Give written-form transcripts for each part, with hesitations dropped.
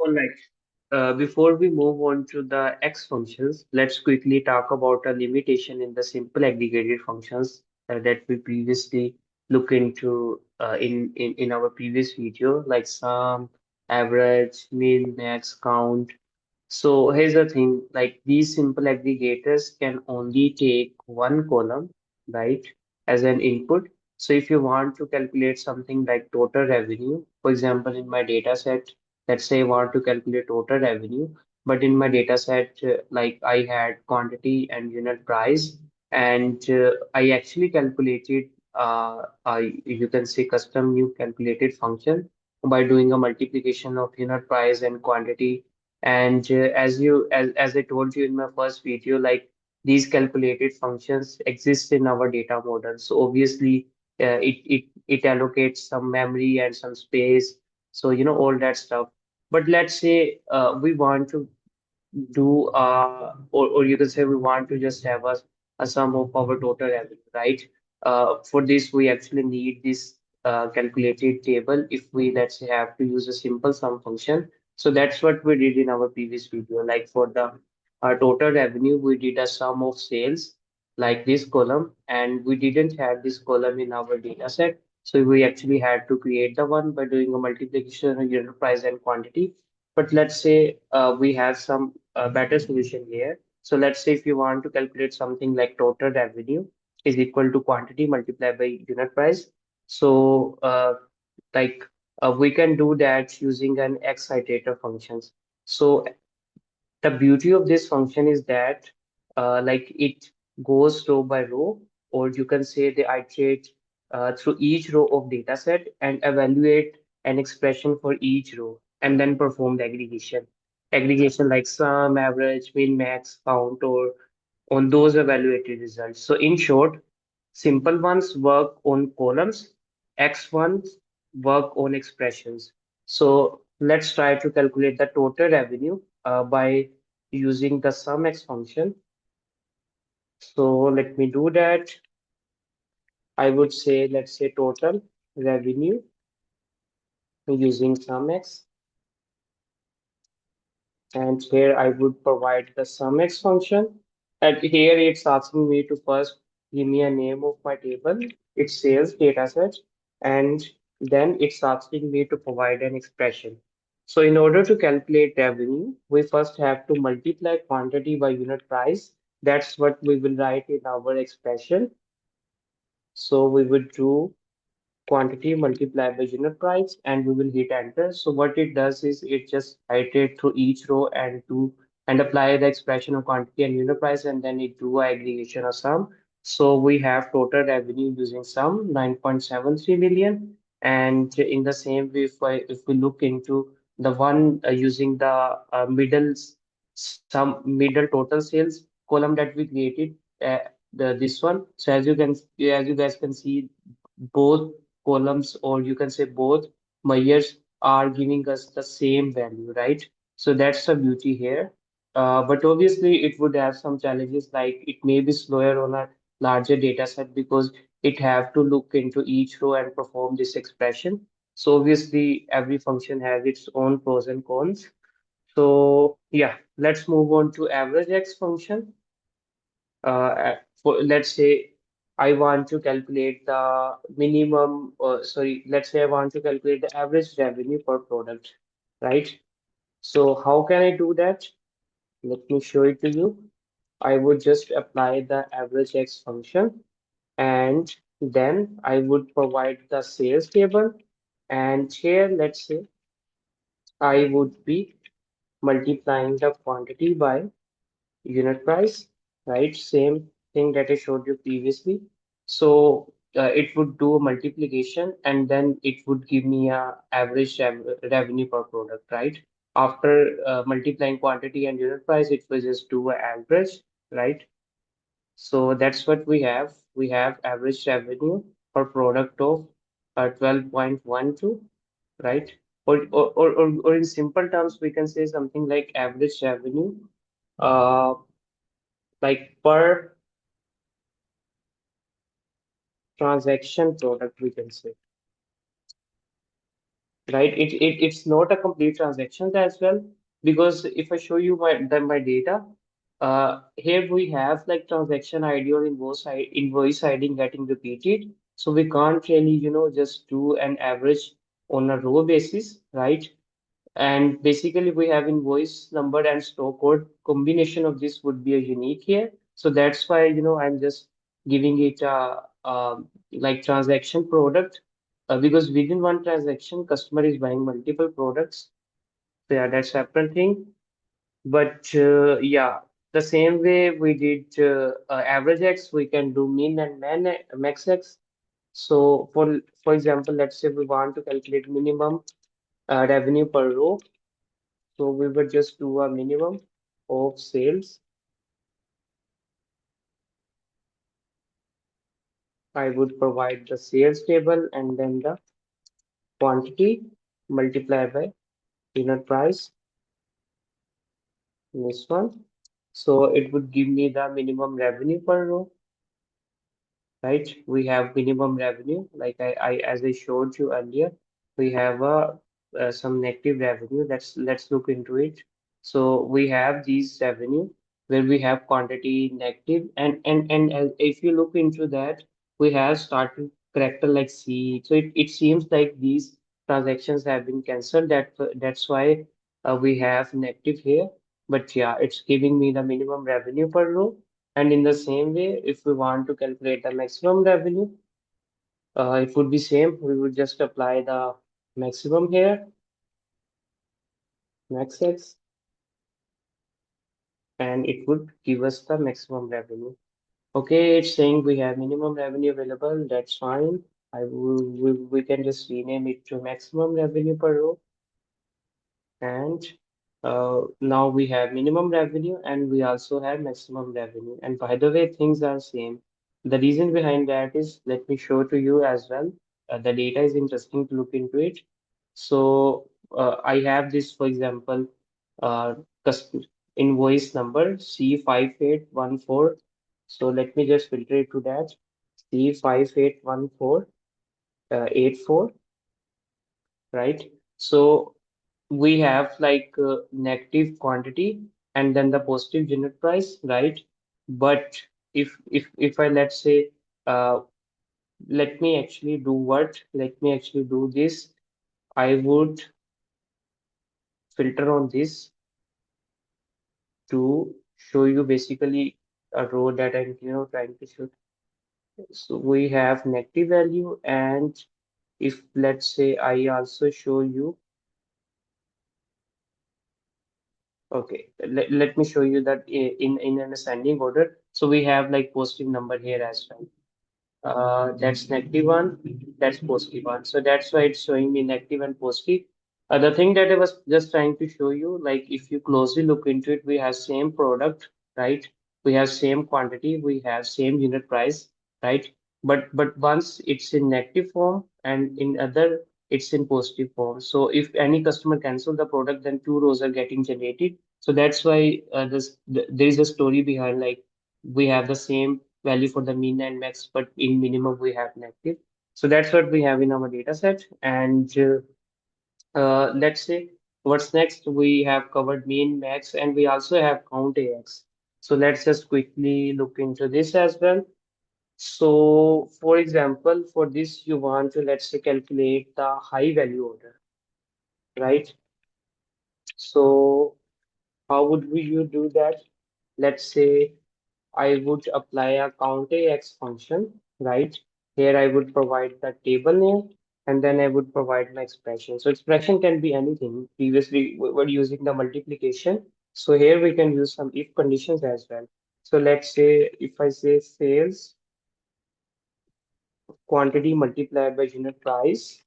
All right. Before we move on to the X functions, let's quickly talk about a limitation in the simple aggregated functions that we previously look into in our previous video, like sum, average, min, max, count. So here's the thing, like these simple aggregators can only take one column, right, as an input. So if you want to calculate something like total revenue, for example, in my data set, let's say I want to calculate total revenue, but in my data set, like I had quantity and unit price, and I actually calculated, you can say custom new calculated function by doing a multiplication of unit price and quantity and as I told you in my first video, like these calculated functions exist in our data model. So obviously, it allocates some memory and some space. So you know all that stuff. But let's say we want to do or you can say we want to just have a sum of our total revenue, right? For this we actually need this calculated table if we let's say have to use a simple sum function. So that's what we did in our previous video. Like for the total revenue, we did a sum of sales like this column, and we didn't have this column in our data set. So we actually had to create the one by doing a multiplication of unit price and quantity. But let's say we have some better solution here. So let's say if you want to calculate something like total revenue is equal to quantity multiplied by unit price. So like we can do that using an excitator functions. So the beauty of this function is that like it goes row by row, or you can say they iterate through each row of data set and evaluate an expression for each row and then perform the aggregation. Aggregation like sum, average, min, max, count, or on those evaluated results. So in short, simple ones work on columns, X ones work on expressions. So let's try to calculate the total revenue by using the SUMX function. So let me do that. I would say, let's say total revenue using SUMX. And here I would provide the SUMX function. And here it's asking me to first give me a name of my table, its sales dataset, and then it's asking me to provide an expression. So in order to calculate revenue, we first have to multiply quantity by unit price. That's what we will write in our expression. So we would do quantity multiplied by unit price and we will hit enter. So what it does is it just iterate through each row and apply the expression of quantity and unit price and then it do aggregation of sum. So we have total revenue using sum 9.73 million. And in the same way, if we look into the one using the middle total sales column that we created, uh, this one. So as you guys can see, both columns or you can say both measures are giving us the same value, right? So that's the beauty here. But obviously it would have some challenges like it may be slower on a larger data set because it have to look into each row and perform this expression. So obviously every function has its own pros and cons. So yeah, let's move on to average X function. For let's say I want to calculate the minimum, sorry, let's say I want to calculate the average revenue per product, right? So how can I do that? Let me show it to you. I would just apply the average X function and then I would provide the sales table. And here, let's say I would be multiplying the quantity by unit price, right? Same thing that I showed you previously. So it would do a multiplication and then it would give me a average revenue per product, right? After multiplying quantity and unit price, it will just do an average, right? So that's what we have. We have average revenue per product of 12.12, right? Or in simple terms, we can say something like average revenue uh, like per transaction product we can say, right? It's not a complete transaction as well, because if I show you my data, here we have like transaction ID or invoice ID getting repeated. So we can't really, just do an average on a row basis, right? And basically, we have invoice number and store code. Combination of this would be a unique here. So that's why, I'm just giving it like transaction product, because within one transaction, customer is buying multiple products. So yeah, that's separate thing. But yeah, the same way we did average X, we can do min and max X. So for example, let's say we want to calculate minimum revenue per row. So we would just do a minimum of sales. I would provide the sales table and then the quantity multiplied by unit price, this one. So it would give me the minimum revenue per row, right? We have minimum revenue, like as I showed you earlier, we have some negative revenue. Let's look into it. So we have these revenue where we have quantity negative, and if you look into that, we have started character like C. So it seems like these transactions have been cancelled. That's why we have negative here. But yeah, it's giving me the minimum revenue per row. And in the same way, if we want to calculate the maximum revenue, it would be same. We would just apply the maximum here, max x, and it would give us the maximum revenue. Okay, it's saying we have minimum revenue available. That's fine. We can just rename it to maximum revenue per row. And now we have minimum revenue and we also have maximum revenue. And by the way, things are same. The reason behind that is, let me show to you as well. The data is interesting to look into it. So I have this, for example, uh, custom invoice number C5814. So let me just filter it to that. C5814 84, right? So we have like negative quantity and then the positive unit price, right? But if I, let's say, uh, let me actually do what? Let me actually do this. I would filter on this to show you basically a row that I'm, trying to show. So we have negative value, and if let's say I also show you, okay, let me show you that in an ascending order. So we have like positive number here as well. That's negative one, that's positive one. So that's why it's showing me negative and positive. The thing that I was just trying to show you, like if you closely look into it, we have same product, right? We have same quantity, we have same unit price, right? But once it's in negative form and in other it's in positive form. So if any customer cancel the product, then two rows are getting generated. So that's why there is a story behind, like we have the same value for the min and max, but in minimum we have negative. So that's what we have in our data set. And let's say what's next, we have covered min, max, and we also have count AX. So let's just quickly look into this as well. So for example, for this you want to, let's say, calculate the high value order, right? So how would you do that? Let's say I would apply a COUNTAX function, right? Here I would provide the table name and then I would provide my expression. So expression can be anything. Previously we were using the multiplication. So here we can use some if conditions as well. So let's say if I say sales quantity multiplied by unit price,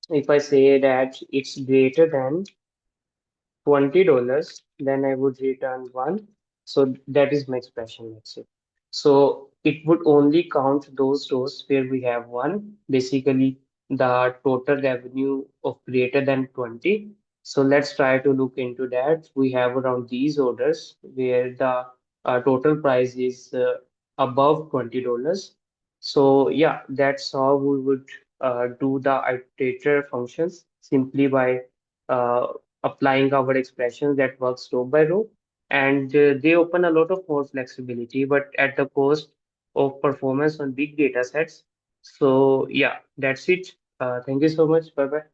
if I say that it's greater than $20, then I would return one. So that is my expression, let's say. So it would only count those rows where we have one, basically the total revenue of greater than 20. So let's try to look into that. We have around these orders where the total price is above $20. So yeah, that's how we would do the iterator functions simply by uh, applying our expressions that works row by row, and they open a lot of more flexibility, but at the cost of performance on big data sets. So yeah, that's it. Thank you so much. Bye bye.